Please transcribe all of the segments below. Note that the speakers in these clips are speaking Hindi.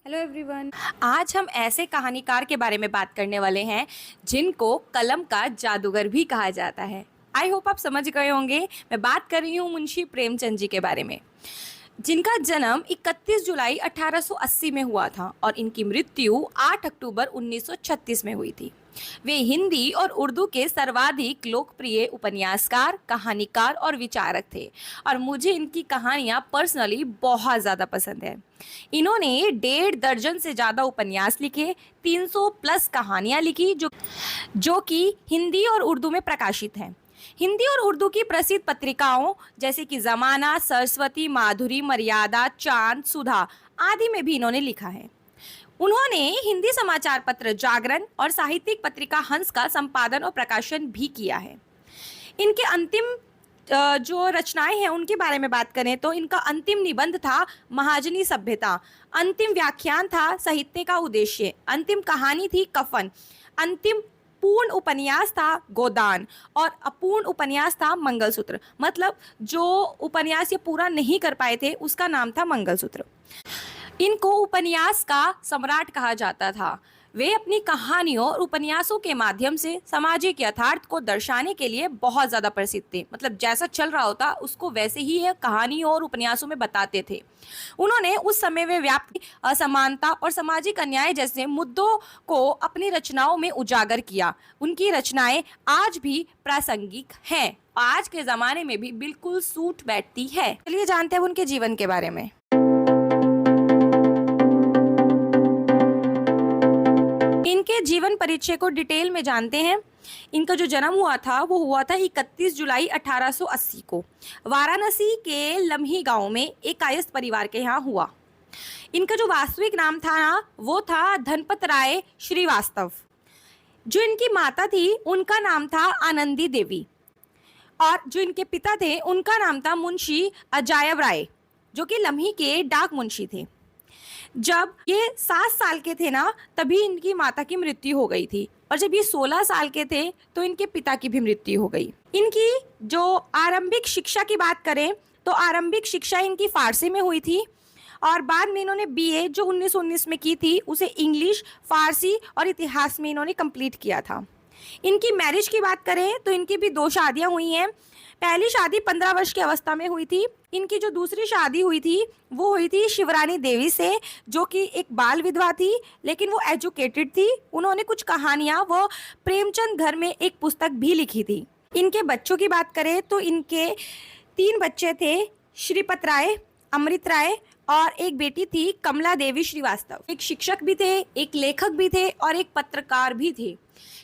Hello everyone. आज हम ऐसे कहानीकार के बारे में बात करने वाले हैं जिनको कलम का जादूगर भी कहा जाता है। आई होप आप समझ गए होंगे। मैं बात कर रही हूँ मुंशी प्रेमचंद जी के बारे में, जिनका जन्म 31 जुलाई 1880 में हुआ था और इनकी मृत्यु 8 अक्टूबर 1936 में हुई थी। वे हिंदी और उर्दू के सर्वाधिक लोकप्रिय उपन्यासकार, कहानीकार और विचारक थे और मुझे इनकी कहानियां पर्सनली बहुत ज़्यादा पसंद है। इन्होंने 1.5 दर्जन से ज़्यादा उपन्यास लिखे, 300 प्लस कहानियां लिखी जो कि हिंदी और उर्दू में प्रकाशित हैं। हिंदी और उर्दू की प्रसिद्ध पत्रिकाओं जैसे कि ज़माना, सरस्वती, माधुरी, मर्यादा, चांद, सुधा आदि में भी इन्होंने लिखा है। उन्होंने हिंदी समाचार पत्र जागरण और साहित्यिक पत्रिका हंस का संपादन और प्रकाशन भी किया है। इनके अंतिम जो रचनाएं हैं उनके बारे में बात करें तो इनका अंतिम निबंध था महाजनी सभ्यता, अंतिम व्याख्यान था साहित्य का उद्देश्य, अंतिम कहानी थी कफन, अंतिम पूर्ण उपन्यास था गोदान और अपूर्ण उपन्यास था मंगलसूत्र। मतलब जो उपन्यास ये पूरा नहीं कर पाए थे उसका नाम था मंगलसूत्र। इनको उपन्यास का सम्राट कहा जाता था। वे अपनी कहानियों और उपन्यासों के माध्यम से सामाजिक यथार्थ को दर्शाने के लिए बहुत ज़्यादा प्रसिद्ध थे। मतलब जैसा चल रहा होता उसको वैसे ही है कहानियों और उपन्यासों में बताते थे। उन्होंने उस समय में व्याप्त असमानता और सामाजिक अन्याय जैसे मुद्दों को अपनी रचनाओं में उजागर किया। उनकी रचनाएं आज भी प्रासंगिक हैं, आज के ज़माने में भी बिल्कुल सूट बैठती है। चलिए जानते हैं उनके जीवन के बारे में। इनके जीवन परिचय को डिटेल में जानते हैं। इनका जो जन्म हुआ था वो हुआ था 31 जुलाई 1880 को वाराणसी के लम्ही गांव में एक कायस्थ परिवार के यहाँ हुआ। इनका जो वास्तविक नाम था ना वो था धनपत राय श्रीवास्तव। जो इनकी माता थी उनका नाम था आनंदी देवी और जो इनके पिता थे उनका नाम था मुंशी अजायब राय, जो कि लम्ही के डाक मुंशी थे। जब ये 7 साल के थे ना तभी इनकी माता की मृत्यु हो गई थी और जब ये 16 साल के थे तो इनके पिता की भी मृत्यु हो गई। इनकी जो आरंभिक शिक्षा की बात करें तो आरंभिक शिक्षा इनकी फारसी में हुई थी और बाद में इन्होंने बीए जो 1919 में की थी उसे इंग्लिश, फारसी और इतिहास में इन्होंने कंप्लीट किया था। इनकी मैरिज की बात करें तो इनकी भी 2 शादियां हुई हैं। पहली शादी 15 वर्ष की अवस्था में हुई थी। इनकी जो दूसरी शादी हुई थी वो हुई थी शिवरानी देवी से, जो कि एक बाल विधवा थी लेकिन वो एजुकेटेड थी। उन्होंने कुछ कहानियां वो प्रेमचंद घर में एक पुस्तक भी लिखी थी। इनके बच्चों की बात करें तो इनके 3 बच्चे थे, श्रीपत राय, अमृत राय और एक बेटी थी कमला देवी श्रीवास्तव। एक शिक्षक भी थे, एक लेखक भी थे और एक पत्रकार भी थे।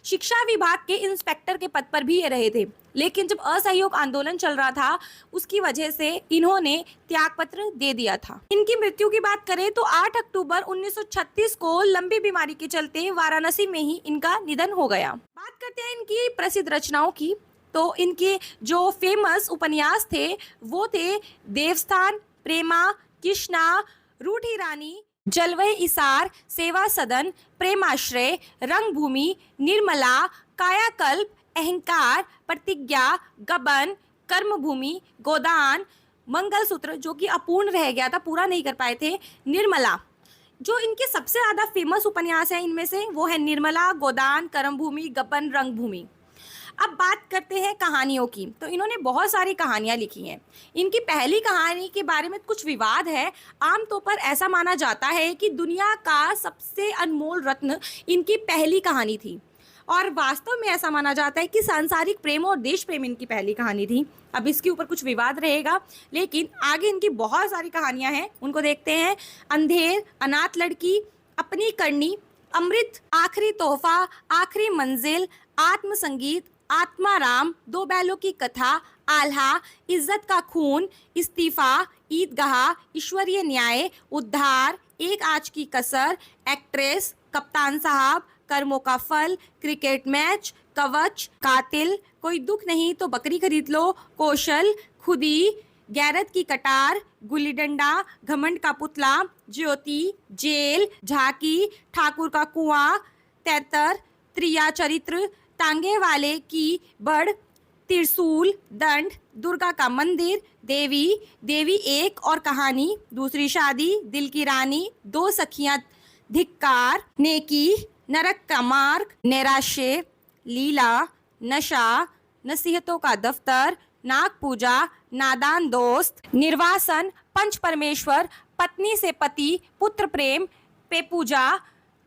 शिक्षा विभाग के इंस्पेक्टर के पद पर भी ये रहे थे, लेकिन जब असहयोग आंदोलन चल रहा था उसकी वजह से इन्होंने त्यागपत्र दे दिया था। इनकी मृत्यु की बात करें तो 8 अक्टूबर 1936 को लंबी बीमारी के चलते वाराणसी में ही इनका निधन हो गया। बात करते हैं इनकी प्रसिद्ध रचनाओं की, तो इनके जो फेमस उपन्यास थे वो थे देवस्थान, प्रेमा, कृष्णा, रूठी रानी, जलवह इसार, सेवा सदन, प्रेमाश्रय, रंगभूमि, निर्मला, कायाकल्प, अहंकार, प्रतिज्ञा, गबन, कर्मभूमि, गोदान, मंगलसूत्र जो कि अपूर्ण रह गया था, पूरा नहीं कर पाए थे, निर्मला। जो इनके सबसे ज़्यादा फेमस उपन्यास हैं इनमें से वो है निर्मला, गोदान, कर्मभूमि, गबन, रंगभूमि। अब बात करते हैं कहानियों की, तो इन्होंने बहुत सारी कहानियां लिखी हैं। इनकी पहली कहानी के बारे में कुछ विवाद है। आमतौर पर ऐसा माना जाता है कि दुनिया का सबसे अनमोल रत्न इनकी पहली कहानी थी और वास्तव में ऐसा माना जाता है कि सांसारिक प्रेम और देश प्रेम इनकी पहली कहानी थी। अब इसके ऊपर कुछ विवाद रहेगा, लेकिन आगे इनकी बहुत सारी कहानियाँ हैं, उनको देखते हैं। अंधेर, अनाथ लड़की, अपनी करनी, अमृत, आखिरी तोहफा, आखिरी मंजिल, आत्मसंगीत, आत्माराम, 2 बैलों की कथा, आल्हा, इज्जत का खून, इस्तीफा, ईदगाह, ईश्वरीय न्याय, उद्धार, एक आज की कसर, एक्ट्रेस, कप्तान साहब, कर्मों का फल, क्रिकेट मैच, कवच, कातिल, कोई दुख नहीं तो बकरी खरीद लो, कौशल, खुदी, गैरत की कटार, गुल्ली डंडा, घमंड का पुतला, ज्योति, जेल, झांकी, ठाकुर का कुआं, तैतर, त्रिया चरित्र, टांगे वाले की बड़, त्रिशूल, दंड, दुर्गा का मंदिर, देवी, देवी एक और कहानी, दूसरी शादी, दिल की रानी, 2 सखियां धिक्कार, नेकी, नरक का मार्ग, नैराश्य, लीला, नशा, नसीहतों का दफ्तर, नाग पूजा, नादान दोस्त, निर्वासन, पंच परमेश्वर, पत्नी से पति, पुत्र प्रेम, पे पूजा,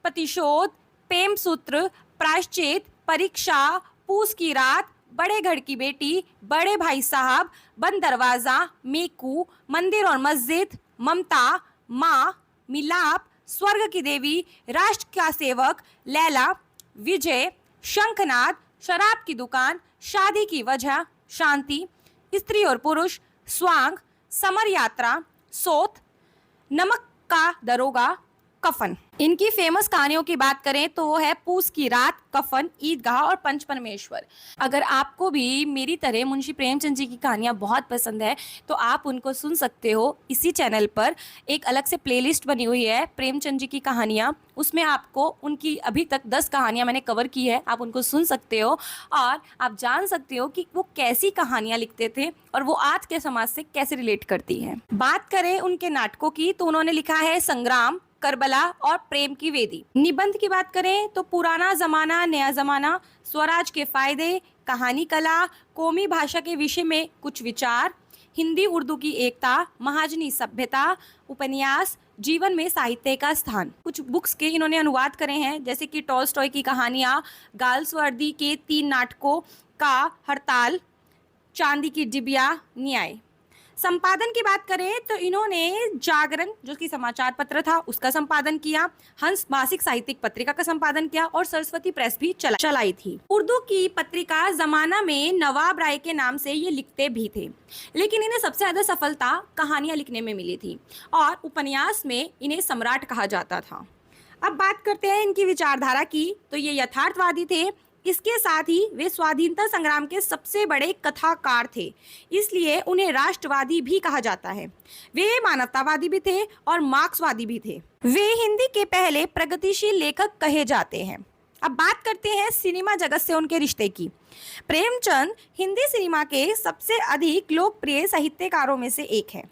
प्रतिशोध, प्रेम सूत्र, प्रायश्चित, परीक्षा, पूस की रात, बड़े घर की बेटी, बड़े भाई साहब, बंद दरवाजा, मेकू, मंदिर और मस्जिद, ममता, माँ, मिलाप, स्वर्ग की देवी, राष्ट्र का सेवक, लैला, विजय, शंखनाद, शराब की दुकान, शादी की वजह, शांति, स्त्री और पुरुष, स्वांग, समर यात्रा, सोत, नमक का दरोगा, कफन। इनकी फेमस कहानियों की बात करें तो वो है पूस की रात, कफन, ईदगाह और पंच परमेश्वर। अगर आपको भी मेरी तरह मुंशी प्रेमचंद जी की कहानियाँ बहुत पसंद है तो आप उनको सुन सकते हो। इसी चैनल पर एक अलग से प्लेलिस्ट बनी हुई है प्रेमचंद जी की कहानियाँ, उसमें आपको उनकी अभी तक 10 कहानियाँ मैंने कवर की है, आप उनको सुन सकते हो और आप जान सकते हो कि वो कैसी कहानियाँ लिखते थे और वो आज के समाज से कैसे रिलेट करती हैं। बात करें उनके नाटकों की तो उन्होंने लिखा है संग्राम, करबला और प्रेम की वेदी। निबंध की बात करें तो पुराना जमाना नया जमाना, स्वराज के फायदे, कहानी कला, कौमी भाषा के विषय में कुछ विचार, हिंदी उर्दू की एकता, महाजनी सभ्यता, उपन्यास, जीवन में साहित्य का स्थान। कुछ बुक्स के इन्होंने अनुवाद करे हैं जैसे कि टॉलस्टॉय की कहानियाँ, गाल्सवर्दी के 3 नाटकों का हड़ताल, चांदी की डिबिया, न्याय। संपादन की बात करें तो इन्होंने जागरण जो कि समाचार पत्र था उसका संपादन किया, हंस मासिक साहित्यिक पत्रिका का संपादन किया और सरस्वती प्रेस भी चलाई थी। उर्दू की पत्रिका जमाना में नवाब राय के नाम से ये लिखते भी थे, लेकिन इन्हें सबसे ज्यादा सफलता कहानियां लिखने में मिली थी और उपन्यास में इन्हें सम्राट कहा जाता था। अब बात करते हैं इनकी विचारधारा की तो ये यथार्थवादी थे, इसके साथ ही वे स्वाधीनता संग्राम के सबसे बड़े कथाकार थे, इसलिए उन्हें राष्ट्रवादी भी कहा जाता है। वे मानवतावादी भी थे और मार्क्सवादी भी थे। वे हिंदी के पहले प्रगतिशील लेखक कहे जाते हैं। अब बात करते हैं सिनेमा जगत से उनके रिश्ते की। प्रेमचंद हिंदी सिनेमा के सबसे अधिक लोकप्रिय साहित्यकारों में से एक है।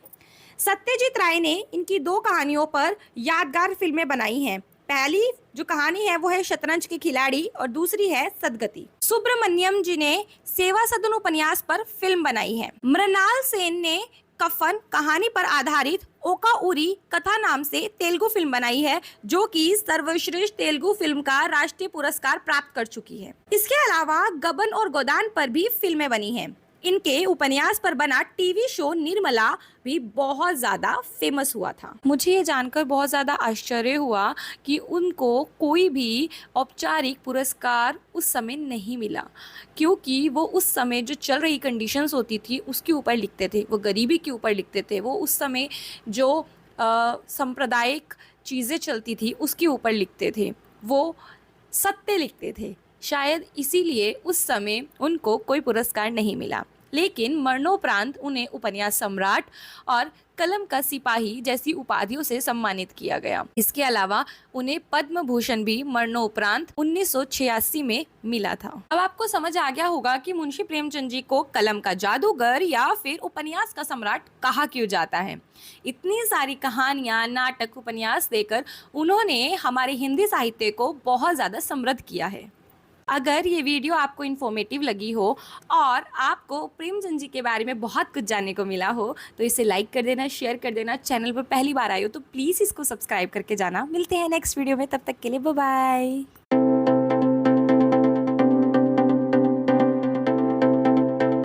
सत्यजीत राय ने इनकी 2 कहानियों पर यादगार फिल्में बनाई हैं। पहली जो कहानी है वो है शतरंज के खिलाड़ी और दूसरी है सदगति। सुब्रमण्यम जी ने सेवा सदन उपन्यास पर फिल्म बनाई है। मृणाल सेन ने कफन कहानी पर आधारित ओका उरी कथा नाम से तेलुगु फिल्म बनाई है जो कि सर्वश्रेष्ठ तेलुगु फिल्म का राष्ट्रीय पुरस्कार प्राप्त कर चुकी है। इसके अलावा गबन और गोदान पर भी फिल्में बनी हैं। इनके उपन्यास पर बना टीवी शो निर्मला भी बहुत ज़्यादा फेमस हुआ था। मुझे ये जानकर बहुत ज़्यादा आश्चर्य हुआ कि उनको कोई भी औपचारिक पुरस्कार उस समय नहीं मिला, क्योंकि वो उस समय जो चल रही कंडीशंस होती थी उसके ऊपर लिखते थे, वो गरीबी के ऊपर लिखते थे, वो उस समय जो सांप्रदायिक चीज़ें चलती थी उसके ऊपर लिखते थे, वो सत्य लिखते थे। शायद इसीलिए उस समय उनको कोई पुरस्कार नहीं मिला, लेकिन मरणोपरांत उन्हें उपन्यास सम्राट और कलम का सिपाही जैसी उपाधियों से सम्मानित किया गया। इसके अलावा उन्हें पद्म भूषण भी मरणोपरांत 1986 में मिला था। अब आपको समझ आ गया होगा कि मुंशी प्रेमचंद जी को कलम का जादूगर या फिर उपन्यास का सम्राट कहा क्यों जाता है। इतनी सारी कहानियां, नाटक, उपन्यास देकर उन्होंने हमारे हिंदी साहित्य को बहुत ज़्यादा समृद्ध किया है। अगर ये वीडियो आपको इन्फॉर्मेटिव लगी हो और आपको प्रेमचंद जी के बारे में बहुत कुछ जानने को मिला हो तो इसे लाइक कर देना, शेयर कर देना। चैनल पर पहली बार आए हो तो प्लीज़ इसको सब्सक्राइब करके जाना। मिलते हैं नेक्स्ट वीडियो में, तब तक के लिए बाय बाय।